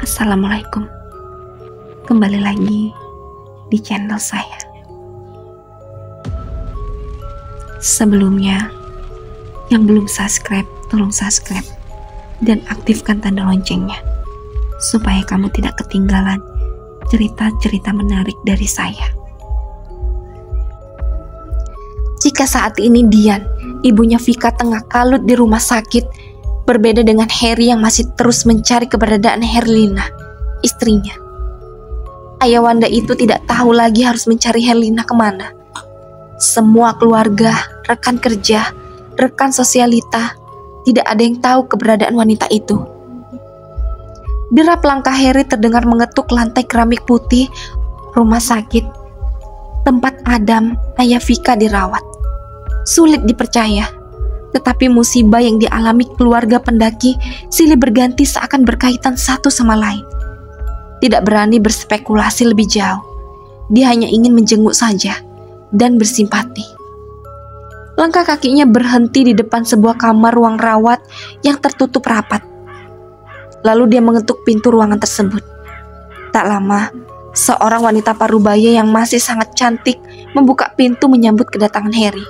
Assalamualaikum. Kembali lagi di channel saya. Sebelumnya, yang belum subscribe, tolong subscribe dan aktifkan tanda loncengnya supaya kamu tidak ketinggalan cerita-cerita menarik dari saya. Jika saat ini Dian, ibunya Vika, tengah kalut di rumah sakit, berbeda dengan Harry yang masih terus mencari keberadaan Herlina, istrinya. Ayah Wanda itu tidak tahu lagi harus mencari Herlina kemana. Semua keluarga, rekan kerja, rekan sosialita, tidak ada yang tahu keberadaan wanita itu. Derap langkah Harry terdengar mengetuk lantai keramik putih rumah sakit tempat Adam, ayah Vika, dirawat. Sulit dipercaya, tetapi musibah yang dialami keluarga pendaki silih berganti seakan berkaitan satu sama lain. Tidak berani berspekulasi lebih jauh. Dia hanya ingin menjenguk saja dan bersimpati. Langkah kakinya berhenti di depan sebuah kamar ruang rawat yang tertutup rapat. Lalu dia mengetuk pintu ruangan tersebut. Tak lama, seorang wanita parubaya yang masih sangat cantik membuka pintu menyambut kedatangan Harry.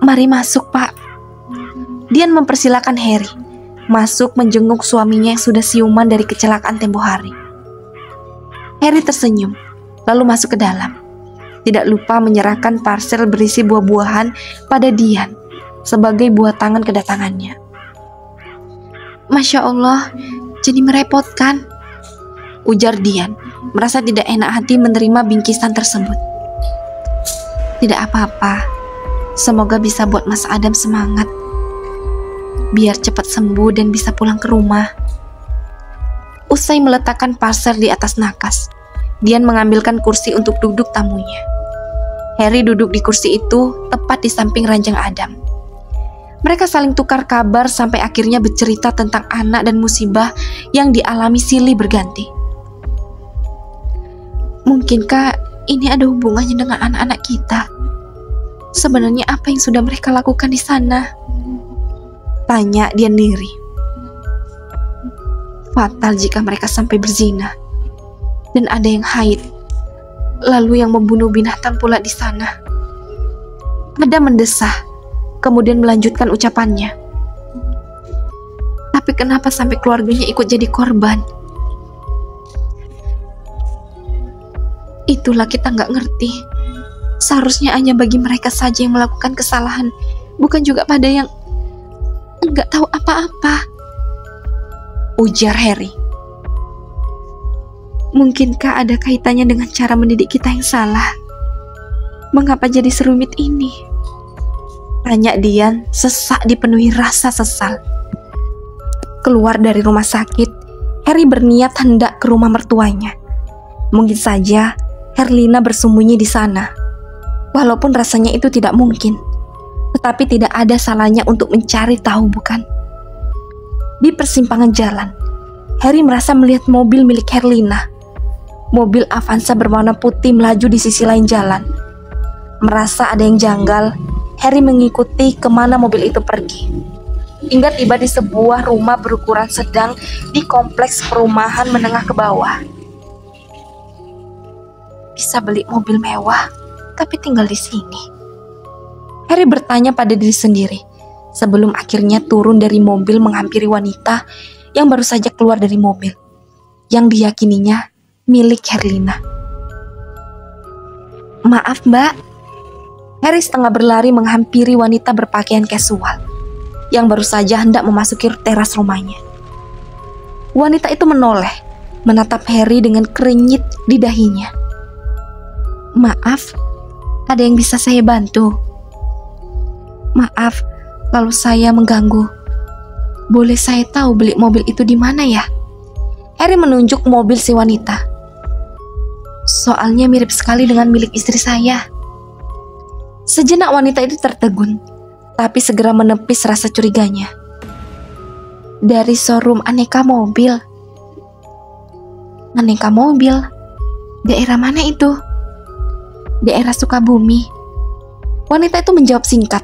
"Mari masuk, Pak." Dian mempersilakan Harry masuk menjenguk suaminya yang sudah siuman dari kecelakaan tempo hari. Harry tersenyum, lalu masuk ke dalam. Tidak lupa menyerahkan parsel berisi buah-buahan pada Dian sebagai buah tangan kedatangannya. "Masya Allah, jadi merepotkan," ujar Dian, merasa tidak enak hati menerima bingkisan tersebut. "Tidak apa-apa. Semoga bisa buat Mas Adam semangat, biar cepat sembuh dan bisa pulang ke rumah." Usai meletakkan parsel di atas nakas, Dian mengambilkan kursi untuk duduk tamunya. Harry duduk di kursi itu tepat di samping ranjang Adam. Mereka saling tukar kabar sampai akhirnya bercerita tentang anak dan musibah yang dialami silih berganti. "Mungkinkah ini ada hubungannya dengan anak-anak kita? Sebenarnya apa yang sudah mereka lakukan di sana?" tanya Dian diri. "Fatal jika mereka sampai berzina dan ada yang haid, lalu yang membunuh binatang pula di sana." Adam mendesah, kemudian melanjutkan ucapannya. "Tapi kenapa sampai keluarganya ikut jadi korban? Itulah kita nggak ngerti. Seharusnya hanya bagi mereka saja yang melakukan kesalahan, bukan juga pada yang nggak tahu apa-apa," ujar Harry. "Mungkinkah ada kaitannya dengan cara mendidik kita yang salah? Mengapa jadi serumit ini?" tanya Dian, sesak dipenuhi rasa sesal. Keluar dari rumah sakit, Harry berniat hendak ke rumah mertuanya. Mungkin saja Herlina bersembunyi di sana. Walaupun rasanya itu tidak mungkin, tetapi tidak ada salahnya untuk mencari tahu, bukan? Di persimpangan jalan, Harry merasa melihat mobil milik Herlina. Mobil Avanza berwarna putih melaju di sisi lain jalan. Merasa ada yang janggal, Harry mengikuti kemana mobil itu pergi, hingga tiba di sebuah rumah berukuran sedang di kompleks perumahan menengah ke bawah. Bisa beli mobil mewah, tapi tinggal di sini, Harry bertanya pada diri sendiri sebelum akhirnya turun dari mobil menghampiri wanita yang baru saja keluar dari mobil, yang diyakininya milik Herlina. "Maaf, Mbak." Harry setengah berlari menghampiri wanita berpakaian casual yang baru saja hendak memasuki teras rumahnya. Wanita itu menoleh, menatap Harry dengan kerenyit di dahinya. "Maaf, ada yang bisa saya bantu?" "Maaf, kalau saya mengganggu. Boleh saya tahu beli mobil itu di mana ya?" Harry menunjuk mobil si wanita. "Soalnya mirip sekali dengan milik istri saya." Sejenak wanita itu tertegun, tapi segera menepis rasa curiganya. "Dari showroom Aneka Mobil." "Aneka Mobil? Daerah mana itu?" "Daerah Sukabumi." Wanita itu menjawab singkat,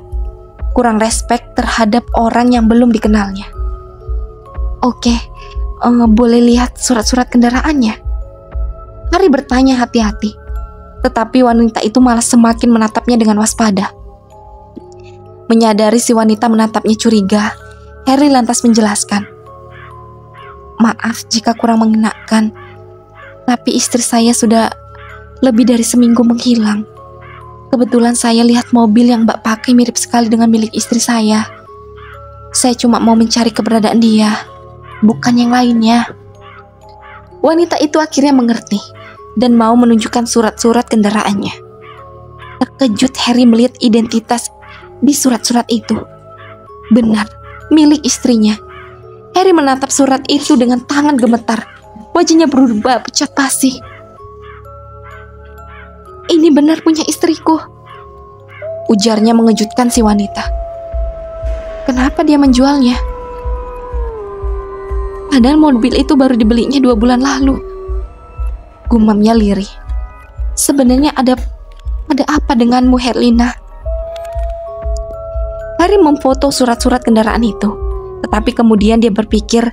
kurang respek terhadap orang yang belum dikenalnya. "Oke, boleh lihat surat-surat kendaraannya?" Harry bertanya hati-hati, tetapi wanita itu malah semakin menatapnya dengan waspada. Menyadari si wanita menatapnya curiga, Harry lantas menjelaskan, "Maaf jika kurang mengenakan, tapi istri saya sudah lebih dari seminggu menghilang. Kebetulan saya lihat mobil yang Mbak pakai mirip sekali dengan milik istri saya. Saya cuma mau mencari keberadaan dia, bukan yang lainnya." Wanita itu akhirnya mengerti dan mau menunjukkan surat-surat kendaraannya. Terkejut Harry melihat identitas di surat-surat itu. Benar, milik istrinya. Harry menatap surat itu dengan tangan gemetar. Wajahnya berubah pucat pasi. "Ini benar punya istriku," ujarnya mengejutkan si wanita. "Kenapa dia menjualnya? Padahal mobil itu baru dibelinya 2 bulan lalu," gumamnya lirih. "Sebenarnya ada apa denganmu, Herlina?" Harry memfoto surat-surat kendaraan itu, tetapi kemudian dia berpikir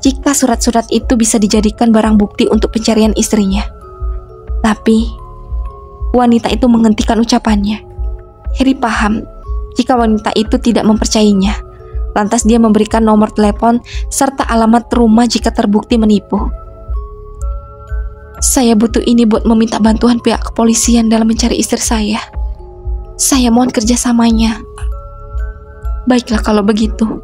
jika surat-surat itu bisa dijadikan barang bukti untuk pencarian istrinya. Tapi wanita itu menghentikan ucapannya. Harry paham jika wanita itu tidak mempercayainya. Lantas dia memberikan nomor telepon serta alamat rumah jika terbukti menipu. "Saya butuh ini buat meminta bantuan pihak kepolisian dalam mencari istri saya. Saya mohon kerjasamanya." "Baiklah kalau begitu,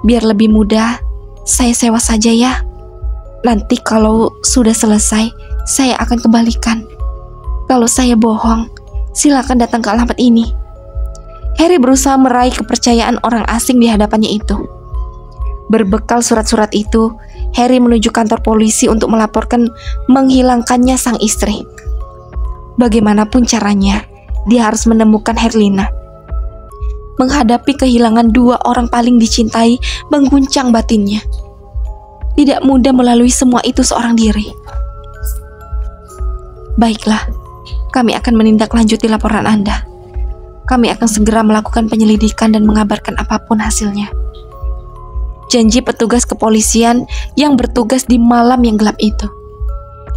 biar lebih mudah, saya sewa saja ya. Nanti kalau sudah selesai, saya akan kembalikan. Kalau saya bohong, silakan datang ke alamat ini." Harry berusaha meraih kepercayaan orang asing di hadapannya itu. Berbekal surat-surat itu, Harry menuju kantor polisi untuk melaporkan menghilangkannya sang istri. Bagaimanapun caranya, dia harus menemukan Herlina. Menghadapi kehilangan 2 orang paling dicintai mengguncang batinnya. Tidak mudah melalui semua itu seorang diri. "Baiklah, kami akan menindaklanjuti laporan Anda. Kami akan segera melakukan penyelidikan dan mengabarkan apapun hasilnya," janji petugas kepolisian yang bertugas di malam yang gelap itu.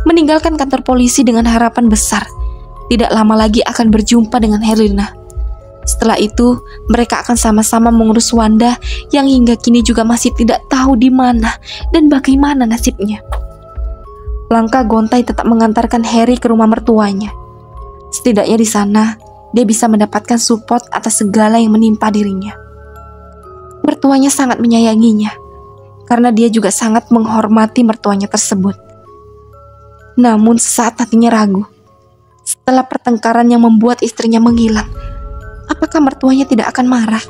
Meninggalkan kantor polisi dengan harapan besar, tidak lama lagi akan berjumpa dengan Herlina. Setelah itu, mereka akan sama-sama mengurus Wanda yang hingga kini juga masih tidak tahu di mana dan bagaimana nasibnya. Langkah gontai tetap mengantarkan Harry ke rumah mertuanya. Setidaknya di sana, dia bisa mendapatkan support atas segala yang menimpa dirinya. Mertuanya sangat menyayanginya, karena dia juga sangat menghormati mertuanya tersebut. Namun sesaat hatinya ragu. Setelah pertengkaran yang membuat istrinya menghilang, apakah mertuanya tidak akan marah?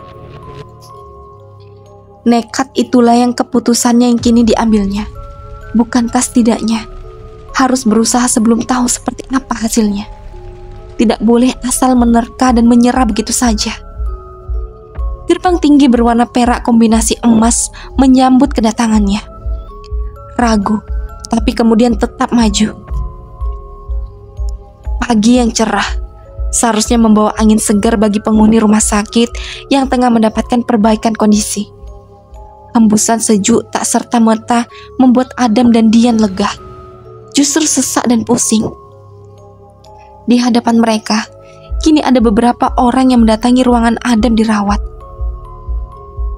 Nekat itulah yang keputusannya yang kini diambilnya. Bukankah setidaknya harus berusaha sebelum tahu seperti apa hasilnya? Tidak boleh asal menerka dan menyerah begitu saja. Gerbang tinggi berwarna perak kombinasi emas menyambut kedatangannya. Ragu, tapi kemudian tetap maju. Pagi yang cerah seharusnya membawa angin segar bagi penghuni rumah sakit yang tengah mendapatkan perbaikan kondisi. Hembusan sejuk tak serta-merta membuat Adam dan Dian lega. Justru sesak dan pusing. Di hadapan mereka, kini ada beberapa orang yang mendatangi ruangan Adam dirawat.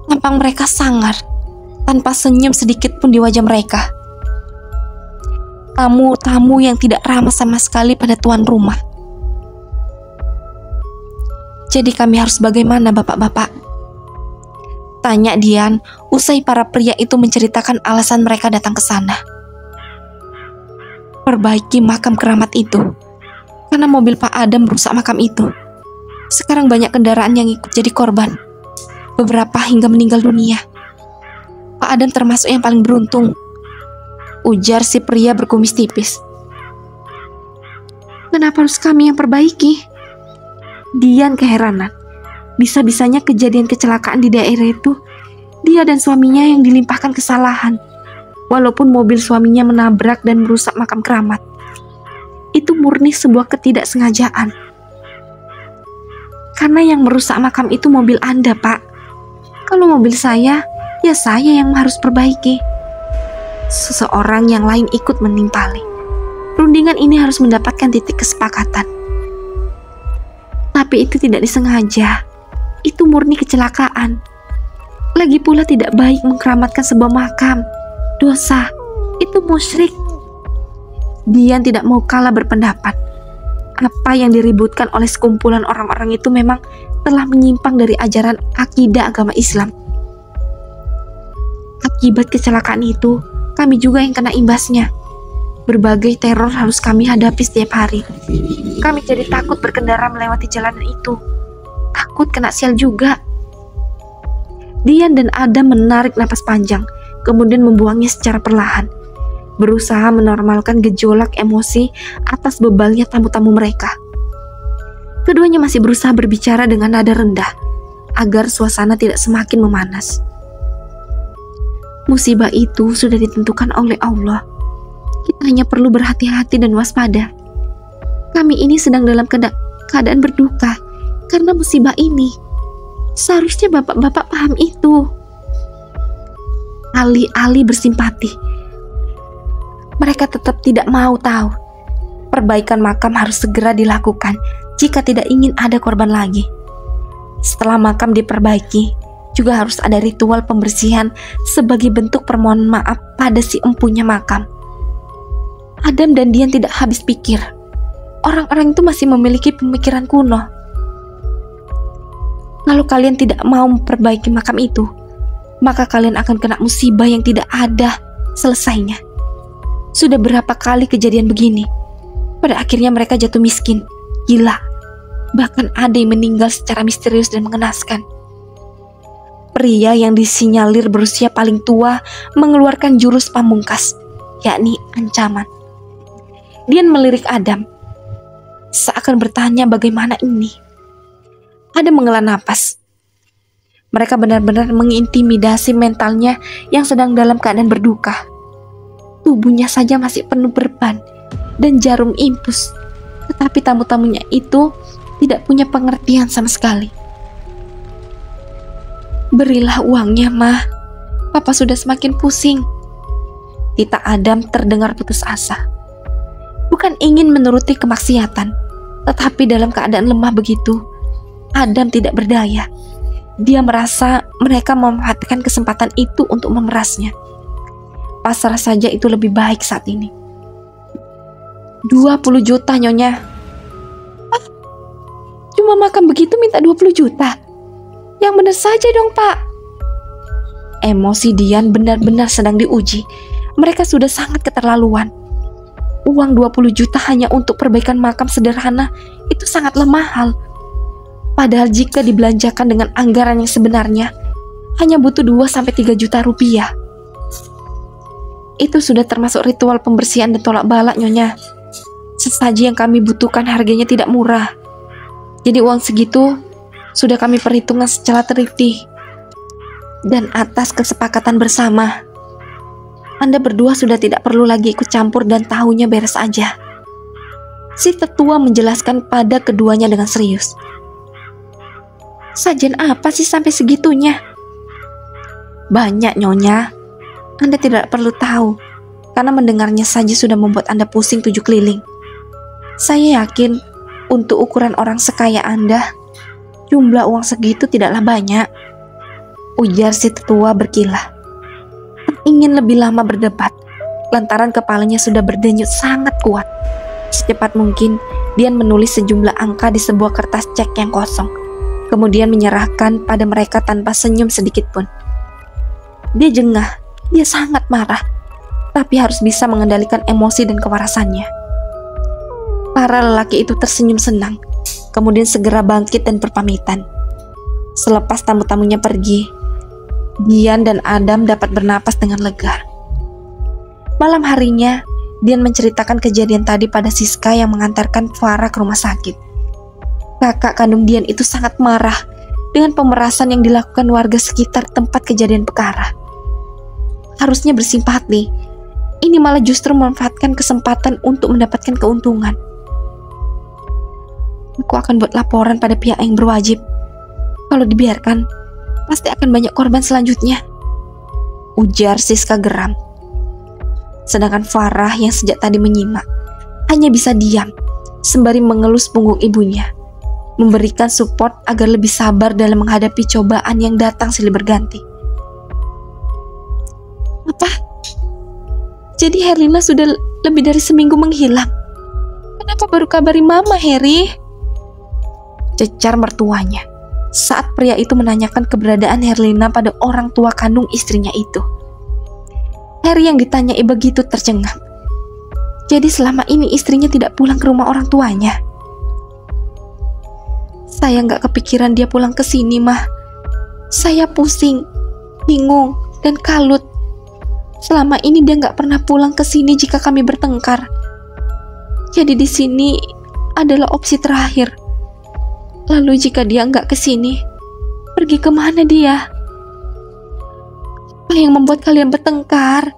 Nampang mereka sangar, tanpa senyum sedikit pun di wajah mereka. Tamu-tamu yang tidak ramah sama sekali pada tuan rumah. "Jadi kami harus bagaimana, bapak-bapak?" tanya Dian usai para pria itu menceritakan alasan mereka datang ke sana. "Perbaiki makam keramat itu, karena mobil Pak Adam merusak makam itu. Sekarang banyak kendaraan yang ikut jadi korban, beberapa hingga meninggal dunia. Pak Adam termasuk yang paling beruntung," ujar si pria berkumis tipis. "Kenapa harus kami yang perbaiki?" Dian keheranan. Bisa-bisanya kejadian kecelakaan di daerah itu, dia dan suaminya yang dilimpahkan kesalahan. Walaupun mobil suaminya menabrak dan merusak makam keramat, itu murni sebuah ketidaksengajaan. Karena yang merusak makam itu mobil Anda, Pak. Kalau mobil saya, ya saya yang harus perbaiki. seseorang yang lain ikut menimpali. Rundingan ini harus mendapatkan titik kesepakatan. Tapi itu tidak disengaja. Itu murni kecelakaan. Lagi pula tidak baik mengkeramatkan sebuah makam. Dosa. Itu musyrik. Dian tidak mau kalah berpendapat. Apa yang diributkan oleh sekumpulan orang-orang itu memang telah menyimpang dari ajaran akidah agama Islam. Akibat kecelakaan itu, kami juga yang kena imbasnya. Berbagai teror harus kami hadapi setiap hari. Kami jadi takut berkendara melewati jalanan itu. Takut kena sial juga. Dian dan Adam menarik napas panjang, kemudian membuangnya secara perlahan. Berusaha menormalkan gejolak emosi atas bebalnya tamu-tamu mereka. Keduanya masih berusaha berbicara dengan nada rendah, agar suasana tidak semakin memanas. Musibah itu sudah ditentukan oleh Allah. Kita hanya perlu berhati-hati dan waspada. Kami ini sedang dalam keadaan berduka karena musibah ini. Seharusnya bapak-bapak paham itu. Alih-alih bersimpati, mereka tetap tidak mau tahu. Perbaikan makam harus segera dilakukan jika tidak ingin ada korban lagi. Setelah makam diperbaiki, juga harus ada ritual pembersihan sebagai bentuk permohonan maaf pada si empunya makam. Adam dan Dian tidak habis pikir. Orang-orang itu masih memiliki pemikiran kuno. Kalau kalian tidak mau memperbaiki makam itu, maka kalian akan kena musibah yang tidak ada selesainya. Sudah berapa kali kejadian begini? Pada akhirnya mereka jatuh miskin, gila. Bahkan ada yang meninggal secara misterius dan mengenaskan. Pria yang disinyalir berusia paling tua mengeluarkan jurus pamungkas, yakni ancaman. Dian melirik Adam, seakan bertanya bagaimana ini. Adam menghela napas. Mereka benar-benar mengintimidasi mentalnya yang sedang dalam keadaan berduka. Tubuhnya saja masih penuh beban dan jarum impus, tetapi tamu-tamunya itu tidak punya pengertian sama sekali. Berilah uangnya, Mah. Papa sudah semakin pusing. Tita Adam terdengar putus asa. Bukan ingin menuruti kemaksiatan, tetapi dalam keadaan lemah begitu, Adam tidak berdaya. Dia merasa mereka memanfaatkan kesempatan itu untuk memerasnya. Pasrah saja itu lebih baik saat ini. 20 juta, Nyonya. Ah, cuma makan begitu minta 20 juta? Yang benar saja dong, Pak. Emosi Dian benar-benar sedang diuji. Mereka sudah sangat keterlaluan. Uang 20 juta hanya untuk perbaikan makam sederhana itu sangatlah mahal. Padahal jika dibelanjakan dengan anggaran yang sebenarnya, hanya butuh 2-3 juta rupiah. Itu sudah termasuk ritual pembersihan dan tolak bala, Nyonya. Sesaji yang kami butuhkan harganya tidak murah. Jadi uang segitu sudah kami perhitungkan secara teliti. Dan atas kesepakatan bersama, Anda berdua sudah tidak perlu lagi ikut campur dan tahunya beres aja. Si tetua menjelaskan pada keduanya dengan serius. Sajian apa sih sampai segitunya? Banyak, Nyonya. Anda tidak perlu tahu, karena mendengarnya saja sudah membuat Anda pusing 7 keliling. Saya yakin untuk ukuran orang sekaya Anda, jumlah uang segitu tidaklah banyak, ujar si tetua berkilah. Ingin lebih lama berdebat, lantaran kepalanya sudah berdenyut sangat kuat. Secepat mungkin, Dian menulis sejumlah angka di sebuah kertas cek yang kosong, kemudian menyerahkan pada mereka tanpa senyum sedikit pun. Dia jengah, dia sangat marah, tapi harus bisa mengendalikan emosi dan kewarasannya. Para lelaki itu tersenyum senang, kemudian segera bangkit dan berpamitan. Selepas tamu-tamunya pergi, Dian dan Adam dapat bernapas dengan lega. Malam harinya, Dian menceritakan kejadian tadi pada Siska yang mengantarkan Farah ke rumah sakit. Kakak kandung Dian itu sangat marah dengan pemerasan yang dilakukan warga sekitar tempat kejadian perkara. Harusnya bersimpati, ini malah justru memanfaatkan kesempatan untuk mendapatkan keuntungan. Aku akan buat laporan pada pihak yang berwajib. Kalau dibiarkan, pasti akan banyak korban selanjutnya, ujar Siska geram. Sedangkan Farah yang sejak tadi menyimak hanya bisa diam sembari mengelus punggung ibunya, memberikan support agar lebih sabar dalam menghadapi cobaan yang datang silih berganti. Apa? Jadi Herlina sudah lebih dari seminggu menghilang. Kenapa baru kabari Mama, Heri? Cecar mertuanya saat pria itu menanyakan keberadaan Herlina pada orang tua kandung istrinya itu. Heri yang ditanyai begitu tercengang. Jadi selama ini istrinya tidak pulang ke rumah orang tuanya. Saya nggak kepikiran dia pulang ke sini, Mah. Saya pusing, bingung, dan kalut. Selama ini dia nggak pernah pulang ke sini jika kami bertengkar. Jadi di sini adalah opsi terakhir. Lalu jika dia nggak ke sini, pergi kemana dia? Apa yang membuat kalian bertengkar?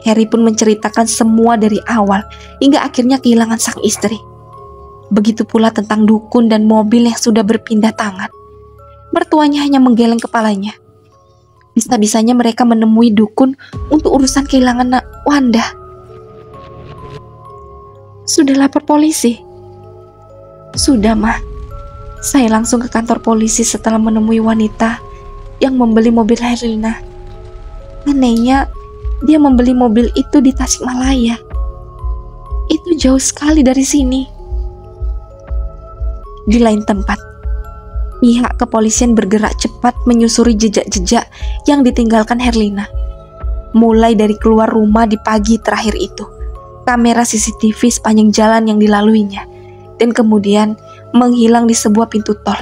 Heri pun menceritakan semua dari awal hingga akhirnya kehilangan sang istri. Begitu pula tentang dukun dan mobil yang sudah berpindah tangan. Mertuanya hanya menggeleng kepalanya. Bisa-bisanya mereka menemui dukun untuk urusan kehilangan Wanda. Sudah lapor polisi? Sudah, Mah. Saya langsung ke kantor polisi setelah menemui wanita yang membeli mobil Herlina. Anehnya, dia membeli mobil itu di Tasikmalaya. Itu jauh sekali dari sini. Di lain tempat, pihak kepolisian bergerak cepat menyusuri jejak-jejak yang ditinggalkan Herlina. Mulai dari keluar rumah di pagi terakhir itu, kamera CCTV sepanjang jalan yang dilaluinya, dan kemudian menghilang di sebuah pintu tol.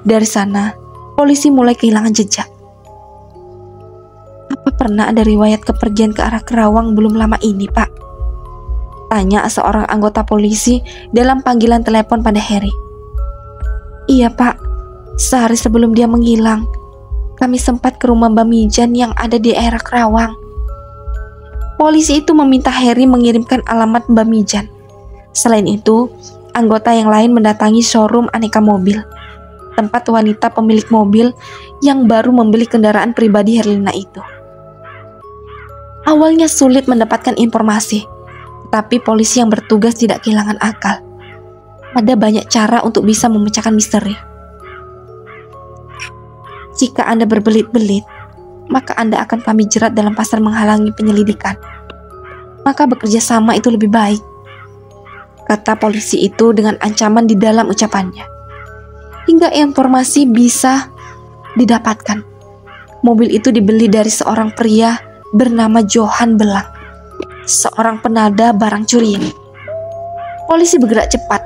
Dari sana, polisi mulai kehilangan jejak. Apa pernah ada riwayat kepergian ke arah Kerawang belum lama ini, Pak? Tanya seorang anggota polisi dalam panggilan telepon pada Heri. Iya, Pak. Sehari sebelum dia menghilang, kami sempat ke rumah Mbak Mijan yang ada di daerah Kerawang. Polisi itu meminta Heri mengirimkan alamat Mbak Mijan. Selain itu, anggota yang lain mendatangi showroom aneka mobil, tempat wanita pemilik mobil yang baru membeli kendaraan pribadi Herlina itu. Awalnya sulit mendapatkan informasi, tapi polisi yang bertugas tidak kehilangan akal. Ada banyak cara untuk bisa memecahkan misteri. Jika Anda berbelit-belit, maka Anda akan kami jerat dalam pasal menghalangi penyelidikan. Maka bekerja sama itu lebih baik, kata polisi itu dengan ancaman di dalam ucapannya. Hingga informasi bisa didapatkan. Mobil itu dibeli dari seorang pria bernama Johan Belang, seorang penada barang curian. Polisi bergerak cepat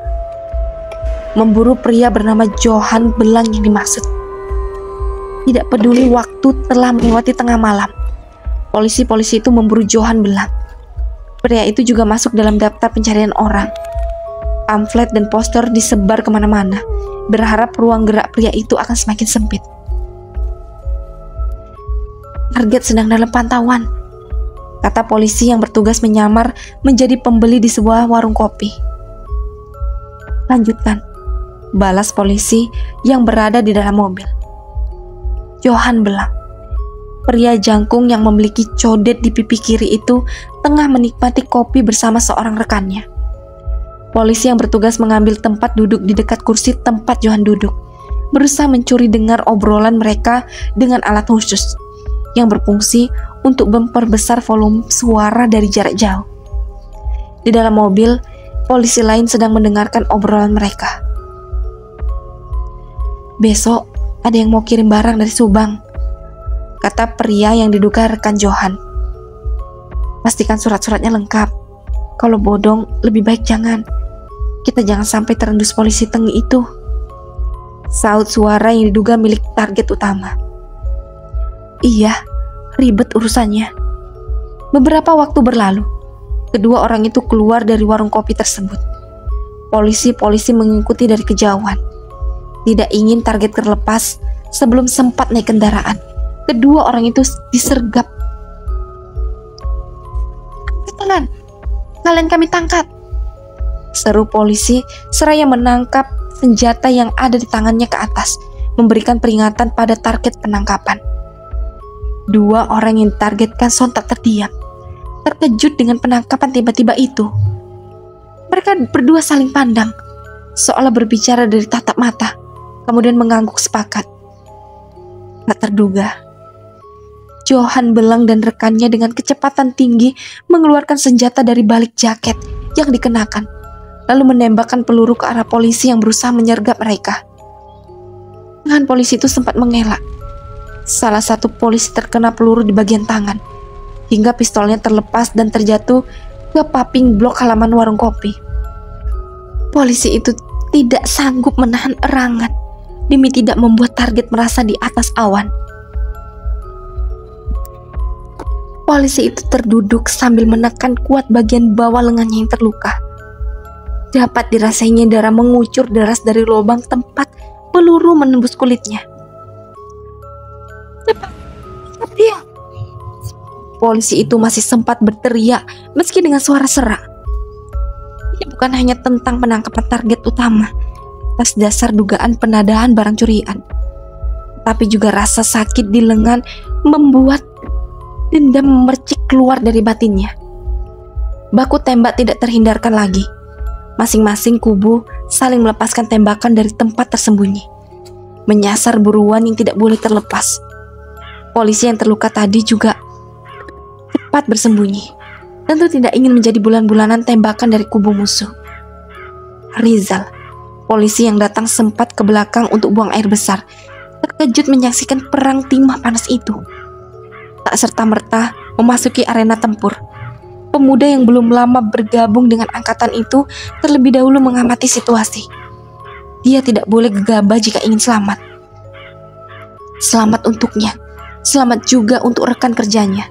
memburu pria bernama Johan Belang yang dimaksud. Tidak peduli waktu telah melewati tengah malam, polisi-polisi itu memburu Johan Belang. Pria itu juga masuk dalam daftar pencarian orang. Pamflet dan poster disebar kemana-mana, berharap ruang gerak pria itu akan semakin sempit. Target sedang dalam pantauan, kata polisi yang bertugas menyamar menjadi pembeli di sebuah warung kopi. Lanjutkan, balas polisi yang berada di dalam mobil. Johan Belang, pria jangkung yang memiliki codet di pipi kiri itu, tengah menikmati kopi bersama seorang rekannya. Polisi yang bertugas mengambil tempat duduk di dekat kursi tempat Johan duduk, berusaha mencuri dengar obrolan mereka dengan alat khusus yang berfungsi untuk memperbesar volume suara dari jarak jauh. Di dalam mobil, polisi lain sedang mendengarkan obrolan mereka. Besok ada yang mau kirim barang dari Subang, kata pria yang diduga rekan Johan. Pastikan surat-suratnya lengkap. Kalau bodong, lebih baik jangan. Kita jangan sampai terendus polisi Tengi itu, saut suara yang diduga milik target utama. Iya, ribet urusannya. Beberapa waktu berlalu, kedua orang itu keluar dari warung kopi tersebut. Polisi-polisi mengikuti dari kejauhan. Tidak ingin target terlepas sebelum sempat naik kendaraan. Kedua orang itu disergap. Angkat tangan, kalian kami tangkap, seru polisi seraya menangkap senjata yang ada di tangannya ke atas, memberikan peringatan pada target penangkapan. Dua orang yang ditargetkan sontak terdiam, terkejut dengan penangkapan tiba-tiba itu. Mereka berdua saling pandang, seolah berbicara dari tatap mata, kemudian mengangguk sepakat. Tak terduga, Johan Belang dan rekannya dengan kecepatan tinggi mengeluarkan senjata dari balik jaket yang dikenakan, lalu menembakkan peluru ke arah polisi yang berusaha menyergap mereka. Tangan polisi itu sempat mengelak. Salah satu polisi terkena peluru di bagian tangan, hingga pistolnya terlepas dan terjatuh ke paping blok halaman warung kopi. Polisi itu tidak sanggup menahan erangan demi tidak membuat target merasa di atas awan. Polisi itu terduduk sambil menekan kuat bagian bawah lengannya yang terluka. Dapat dirasainya darah mengucur deras dari lubang tempat peluru menembus kulitnya. Cepat dia! Polisi itu masih sempat berteriak meski dengan suara serak. Ini bukan hanya tentang penangkapan target utama atas dasar dugaan penadahan barang curian, tapi juga rasa sakit di lengan membuat dendam memercik keluar dari batinnya. Baku tembak tidak terhindarkan lagi. Masing-masing kubu saling melepaskan tembakan dari tempat tersembunyi, menyasar buruan yang tidak boleh terlepas. Polisi yang terluka tadi juga cepat bersembunyi, tentu tidak ingin menjadi bulan-bulanan tembakan dari kubu musuh. Rizal, polisi yang datang sempat ke belakang untuk buang air besar, terkejut menyaksikan perang timah panas itu. Tak serta-merta memasuki arena tempur. Pemuda yang belum lama bergabung dengan angkatan itu terlebih dahulu mengamati situasi. Dia tidak boleh gegabah jika ingin selamat. Selamat untuknya, selamat juga untuk rekan kerjanya,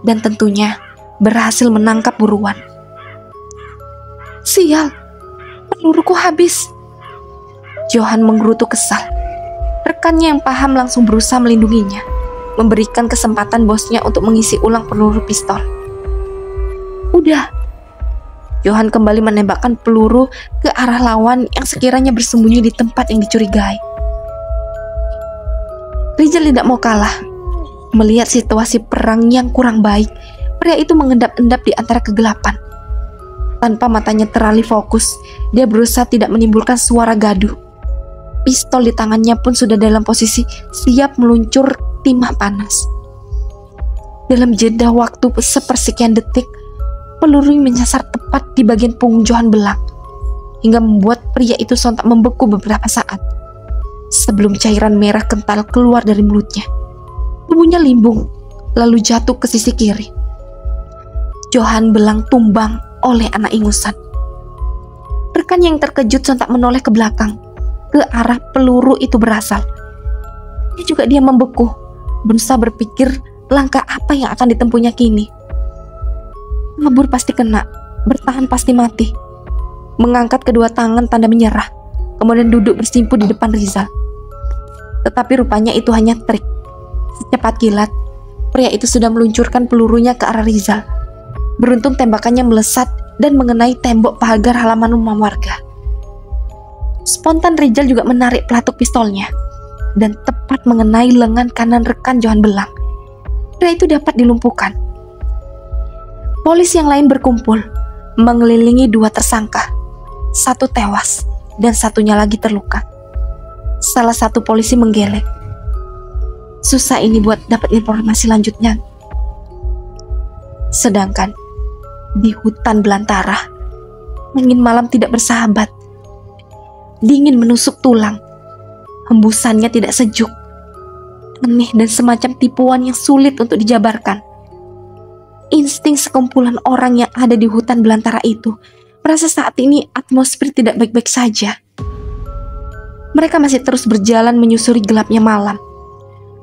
dan tentunya berhasil menangkap buruan. Sial, peluruku habis. Johan menggerutu kesal. Rekannya yang paham langsung berusaha melindunginya, memberikan kesempatan bosnya untuk mengisi ulang peluru pistol. Udah. Johan kembali menembakkan peluru ke arah lawan yang sekiranya bersembunyi di tempat yang dicurigai. Rizal tidak mau kalah. Melihat situasi perang yang kurang baik, pria itu mengendap-endap di antara kegelapan. Tanpa matanya teralih fokus, dia berusaha tidak menimbulkan suara gaduh. Pistol di tangannya pun sudah dalam posisi siap meluncur timah panas. Dalam jeda waktu sepersekian detik, peluru menyasar tepat di bagian punggung Johan Belang, hingga membuat pria itu sontak membeku beberapa saat. Sebelum cairan merah kental keluar dari mulutnya, tubuhnya limbung, lalu jatuh ke sisi kiri. Johan Belang tumbang oleh anak ingusan. Rekan yang terkejut sontak menoleh ke belakang, ke arah peluru itu berasal. Dia juga diam membeku, berusaha berpikir langkah apa yang akan ditempuhnya kini. Kabur pasti kena, bertahan pasti mati. Mengangkat kedua tangan tanda menyerah, kemudian duduk bersimpu di depan Rizal. Tetapi rupanya itu hanya trik. Secepat kilat, pria itu sudah meluncurkan pelurunya ke arah Rizal. Beruntung tembakannya melesat dan mengenai tembok pagar halaman rumah warga. Spontan Rizal juga menarik pelatuk pistolnya dan tepat mengenai lengan kanan rekan Johan Belang. Pria itu dapat dilumpuhkan. Polisi yang lain berkumpul, mengelilingi dua tersangka. Satu tewas dan satunya lagi terluka. Salah satu polisi menggeleng. Susah ini buat dapat informasi lanjutnya. Sedangkan di hutan belantara, angin malam tidak bersahabat. Dingin menusuk tulang. Hembusannya tidak sejuk. Aneh dan semacam tipuan yang sulit untuk dijabarkan. Insting sekumpulan orang yang ada di hutan belantara itu merasa saat ini atmosfer tidak baik-baik saja. Mereka masih terus berjalan menyusuri gelapnya malam.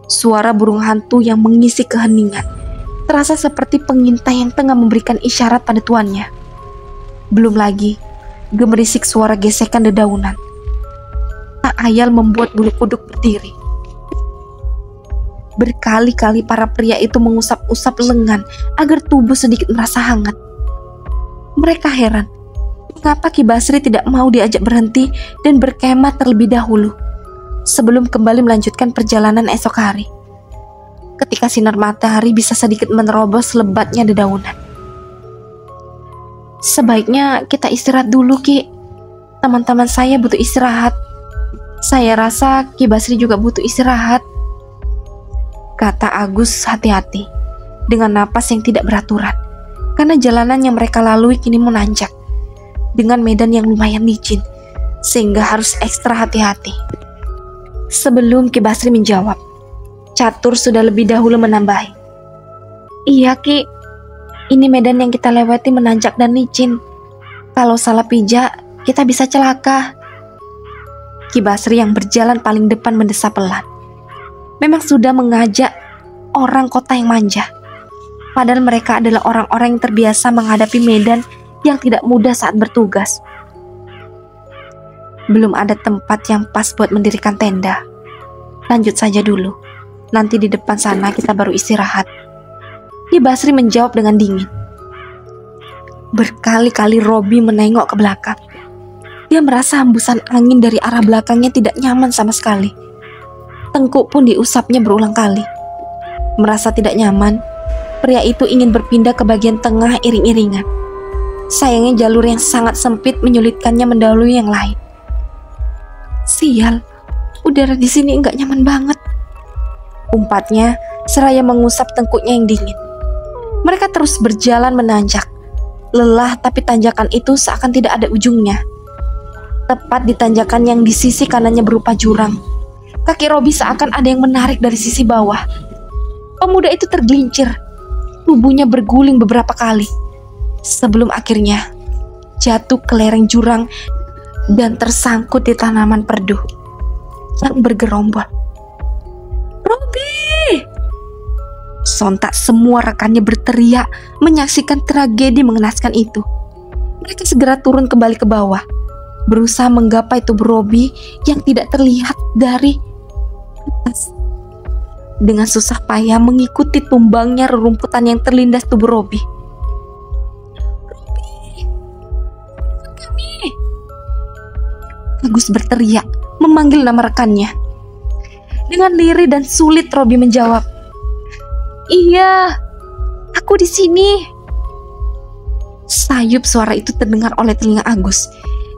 Suara burung hantu yang mengisi keheningan terasa seperti pengintai yang tengah memberikan isyarat pada tuannya. Belum lagi gemerisik suara gesekan dedaunan. Tak ayal membuat bulu kuduk berdiri. Berkali-kali para pria itu mengusap-usap lengan agar tubuh sedikit merasa hangat. Mereka heran, mengapa Ki Basri tidak mau diajak berhenti dan berkemah terlebih dahulu, sebelum kembali melanjutkan perjalanan esok hari. Ketika sinar matahari bisa sedikit menerobos lebatnya dedaunan. Sebaiknya kita istirahat dulu, Ki. Teman-teman saya butuh istirahat. Saya rasa Ki Basri juga butuh istirahat, kata Agus hati-hati, dengan napas yang tidak beraturan, karena jalanan yang mereka lalui kini menanjak, dengan medan yang lumayan licin, sehingga harus ekstra hati-hati. Sebelum Ki Basri menjawab, Catur sudah lebih dahulu menambahi. Iya, Ki, ini medan yang kita lewati menanjak dan licin. Kalau salah pijak, kita bisa celaka. Ki Basri yang berjalan paling depan mendesah pelan. Memang sudah mengajak orang kota yang manja. Padahal mereka adalah orang-orang yang terbiasa menghadapi medan yang tidak mudah saat bertugas. Belum ada tempat yang pas buat mendirikan tenda. Lanjut saja dulu. Nanti di depan sana kita baru istirahat. Ki Basri menjawab dengan dingin. Berkali-kali Robi menengok ke belakang. Dia merasa hembusan angin dari arah belakangnya tidak nyaman sama sekali. Tengkuk pun diusapnya berulang kali. Merasa tidak nyaman, pria itu ingin berpindah ke bagian tengah iring-iringan. Sayangnya jalur yang sangat sempit menyulitkannya mendahului yang lain. Sial, udara di sini nggak nyaman banget, umpatnya seraya mengusap tengkuknya yang dingin. Mereka terus berjalan menanjak. Lelah, tapi tanjakan itu seakan tidak ada ujungnya. Tepat di tanjakan yang di sisi kanannya berupa jurang, kaki Robi seakan ada yang menarik dari sisi bawah. Pemuda itu tergelincir, tubuhnya berguling beberapa kali, sebelum akhirnya jatuh ke lereng jurang dan tersangkut di tanaman perdu yang bergerombol. Robi! Sontak semua rekannya berteriak menyaksikan tragedi mengenaskan itu. Mereka segera turun kembali ke bawah, berusaha menggapai tubuh Robi yang tidak terlihat dari atas. Dengan susah payah mengikuti tumbangnya rerumputan yang terlindas tubuh Robi. Robi, kami! Agus berteriak, memanggil nama rekannya. Dengan lirih dan sulit Robi menjawab, "Iya, aku di sini." Sayup suara itu terdengar oleh telinga Agus.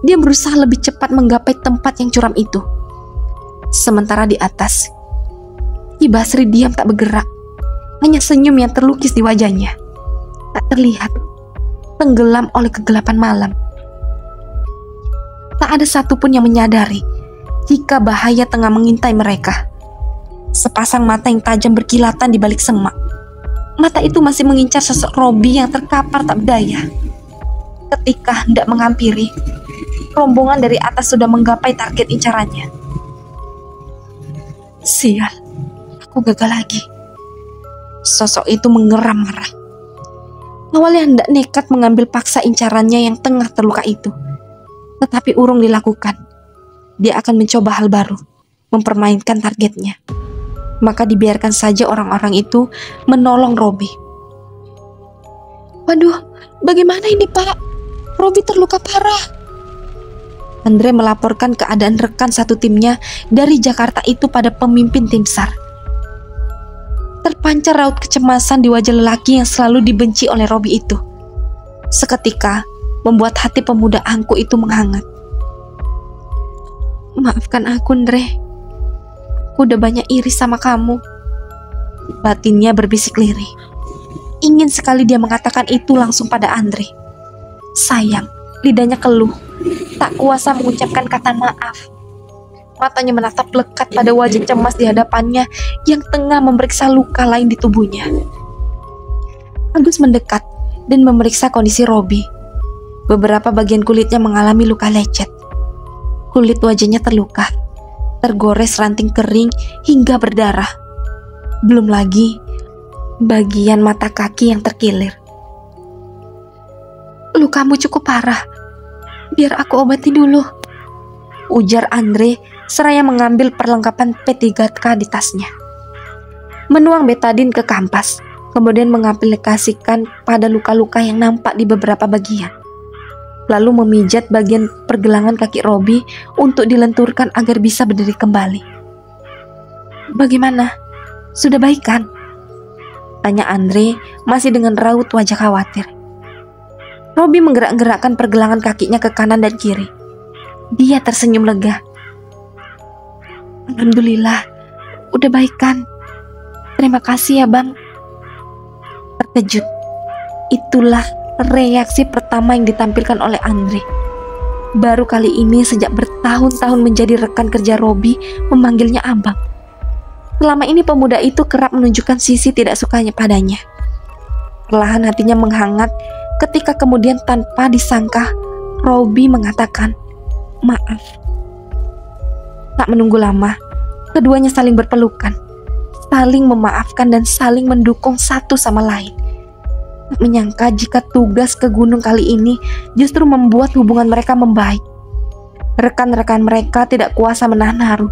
Dia berusaha lebih cepat menggapai tempat yang curam itu. Sementara di atas, Ki Basri diam tak bergerak. Hanya senyum yang terlukis di wajahnya, tak terlihat, tenggelam oleh kegelapan malam. Tak ada satupun yang menyadari jika bahaya tengah mengintai mereka. Sepasang mata yang tajam berkilatan di balik semak. Mata itu masih mengincar sosok Robi yang terkapar tak berdaya. Ketika hendak menghampiri, rombongan dari atas sudah menggapai target incarannya. Sial, aku gagal lagi. Sosok itu mengeram marah. Awalnya hendak nekat mengambil paksa incarannya yang tengah terluka itu. Tetapi urung dilakukan. Dia akan mencoba hal baru, mempermainkan targetnya. Maka dibiarkan saja orang-orang itu menolong Robi. Waduh, bagaimana ini, Pak? Robi terluka parah. Andre melaporkan keadaan rekan satu timnya dari Jakarta itu pada pemimpin tim SAR. Terpancar raut kecemasan di wajah lelaki yang selalu dibenci oleh Robi itu. Seketika membuat hati pemuda angkuh itu menghangat. Maafkan aku, Andre. Aku udah banyak iri sama kamu. Batinnya berbisik lirih. Ingin sekali dia mengatakan itu langsung pada Andre. Sayang, lidahnya keluh. Tak kuasa mengucapkan kata maaf. Matanya menatap lekat pada wajah cemas di hadapannya yang tengah memeriksa luka lain di tubuhnya. Agus mendekat dan memeriksa kondisi Robi. Beberapa bagian kulitnya mengalami luka lecet. Kulit wajahnya terluka, tergores ranting kering hingga berdarah. Belum lagi bagian mata kaki yang terkilir. Lukamu cukup parah. Biar aku obati dulu, ujar Andre seraya mengambil perlengkapan P3K di tasnya. Menuang betadin ke kampas, kemudian mengaplikasikan pada luka-luka yang nampak di beberapa bagian. Lalu memijat bagian pergelangan kaki Robi untuk dilenturkan agar bisa berdiri kembali. Bagaimana? Sudah baik kan? Tanya Andre masih dengan raut wajah khawatir. Robi menggerak-gerakkan pergelangan kakinya ke kanan dan kiri. Dia tersenyum lega. Alhamdulillah, udah baik kan? Terima kasih ya Bang. Terkejut, itulah reaksi pertama yang ditampilkan oleh Andre. Baru kali ini sejak bertahun-tahun menjadi rekan kerja Robi memanggilnya Abang. Selama ini pemuda itu kerap menunjukkan sisi tidak sukanya padanya. Perlahan hatinya menghangat ketika kemudian tanpa disangka Robi mengatakan maaf. Tak menunggu lama, keduanya saling berpelukan, saling memaafkan dan saling mendukung satu sama lain. Tak menyangka jika tugas ke gunung kali ini justru membuat hubungan mereka membaik. Rekan-rekan mereka tidak kuasa menahan haru.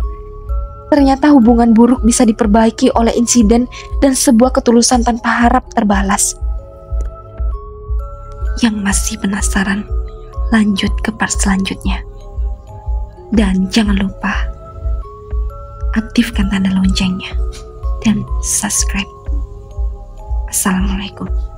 Ternyata hubungan buruk bisa diperbaiki oleh insiden dan sebuah ketulusan tanpa harap terbalas. Yang masih penasaran, lanjut ke part selanjutnya. Dan jangan lupa aktifkan tanda loncengnya dan subscribe. Assalamualaikum.